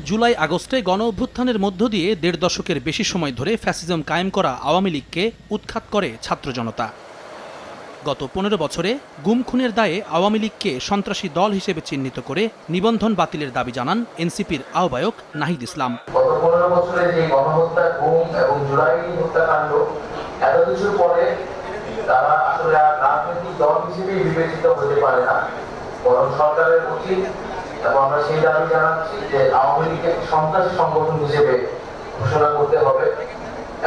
জুলাই আগস্টে গণ-অভ্যুত্থানের মধ্য দিয়ে ১.৫ দশকের বেশি সময় ধরে ফ্যাসিজম কায়েম করা আওয়ামী লীগকে উৎখাত করে ছাত্র জনতা। গত ১৫ বছরে গুম খুনের দায়ে আওয়ামী লীগকে সন্ত্রাসী দল হিসেবে চিহ্নিত করে নিবন্ধন বাতিলের দাবি জানান এনসিপির আহ্বায়ক নাহিদ ইসলাম। গত ১৫ বছরে যে গণহত্যা, গুম এবং জুলাই হত্যাকাণ্ড, এত কিছুর পরে তারা আসলে আর রাজনৈতিক দল হিসেবে বিবেচিত হতে পারে না, বরং সরকারের উচিত, এবং আমরা সেই দাবি জানাচ্ছি যে আওয়ামী লীগকে সন্ত্রাসী সংগঠন হিসেবে ঘোষণা করতে হবে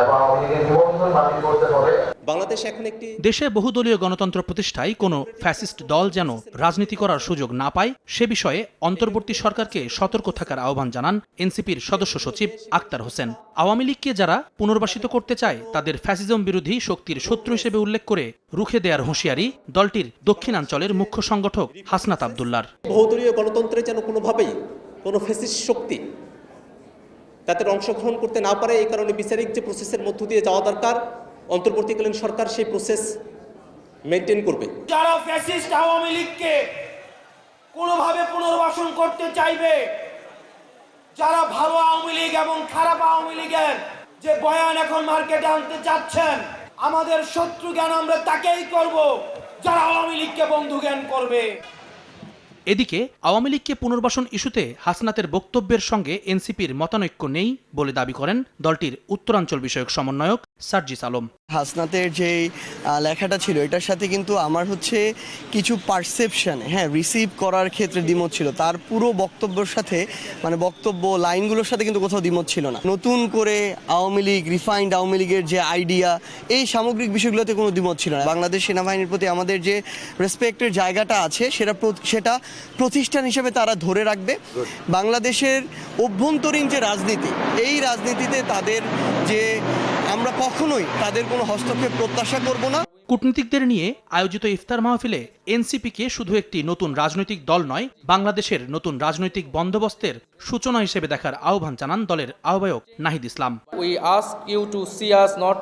এবং আওয়ামী লীগের নিবন্ধন বাতিল করতে হবে। বাংলাদেশ এখন একটি দেশে বহুদলীয় গণতন্ত্র প্রতিষ্ঠায় কোনো ফ্যাসিস্ট দল যেন রাজনীতি করার সুযোগ না পায় সে বিষয়ে অন্তর্বর্তী সরকারকে সতর্ক থাকার আহ্বান জানান এনসিপির সদস্য সচিব আক্তার হোসেন। আওয়ামী লীগকে যারা পুনর্বাসিত করতে চায় তাদের ফ্যাসিজম বিরোধী শক্তির শত্রু হিসেবে উল্লেখ করে রুখে দেওয়ার হুঁশিয়ারি দলটির দক্ষিণাঞ্চলের মুখ্য সংগঠক হাসনাত আবদুল্লাহর। বহুদলীয় গণতন্ত্রে যেন কোনোভাবেই কোনো ফ্যাসিস্ট শক্তি তাদের অংশগ্রহণ করতে না পারে, এই কারণে বিচারিক যে প্রসেসের মধ্য দিয়ে যাওয়া দরকার, অন্তর্বর্তীকালীন সরকার সেই প্রসেস মেনটেন করবে। যারা ফ্যাসিস্ট আওয়ামী লীগকে কোনোভাবে পুনর্বাসন করতে চাইবে, যারা ভালো আওয়ামী লীগ এবং খারাপ আওয়ামী লীগের যে বয়ান এখন মার্কেটে আনতে চাচ্ছেন, আমাদের শত্রু জ্ঞান আমরা তাকেই করব যারা আওয়ামী লীগকে বন্ধু জ্ঞান করবে। এদিকে আওয়ামী লীগকে পুনর্বাসন ইস্যুতে হাসনাতের বক্তব্যের সঙ্গে এনসিপির মতানৈক্য নেই বলে দাবি করেন দলটির উত্তরাঞ্চল বিষয়ক সমন্বয়ক সার্জিস আলম। হাসনাতের যে লেখাটা ছিল এটার সাথে কিন্তু আমার কিছু পারসেপশন রিসিভ করার ক্ষেত্রে দ্বিমত ছিল, তার পুরো বক্তব্যের সাথে বক্তব্য লাইনগুলোর সাথে কিন্তু কোথাও দ্বিমত ছিল না। নতুন করে আওয়ামী লীগ, রিফাইন্ড আওয়ামী লীগের যে আইডিয়া, এই সামগ্রিক বিষয়গুলোতে কোনো দ্বিমত ছিল না। বাংলাদেশ সেনাবাহিনীর প্রতি আমাদের যে রেসপেক্টের জায়গাটা আছে সেটা প্রতিষ্ঠান হিসেবে তারা ধরে রাখবে। বাংলাদেশের অভ্যন্তরীণ যে রাজনীতি, এই রাজনীতিতে তাদের যে আমরা কখনোই তাদের কোনো হস্তক্ষেপ প্রত্যাশা করব না। কূটনীতিকদের নিয়ে আয়োজিত ইফতার মাহফিলে এনসিপিকে শুধু একটি নতুন রাজনৈতিক দল নয়, বাংলাদেশের নতুন রাজনৈতিক বন্দোবস্তের সূচনা হিসেবে দেখার আহ্বান জানান দলের আহ্বায়ক Nahid Islam. We ask you to see us not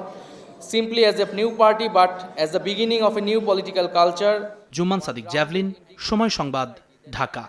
simply as a new party but as the beginning of a new political culture. Jumman Sadiq, জ্যাভলিন, সময় সংবাদ, ঢাকা।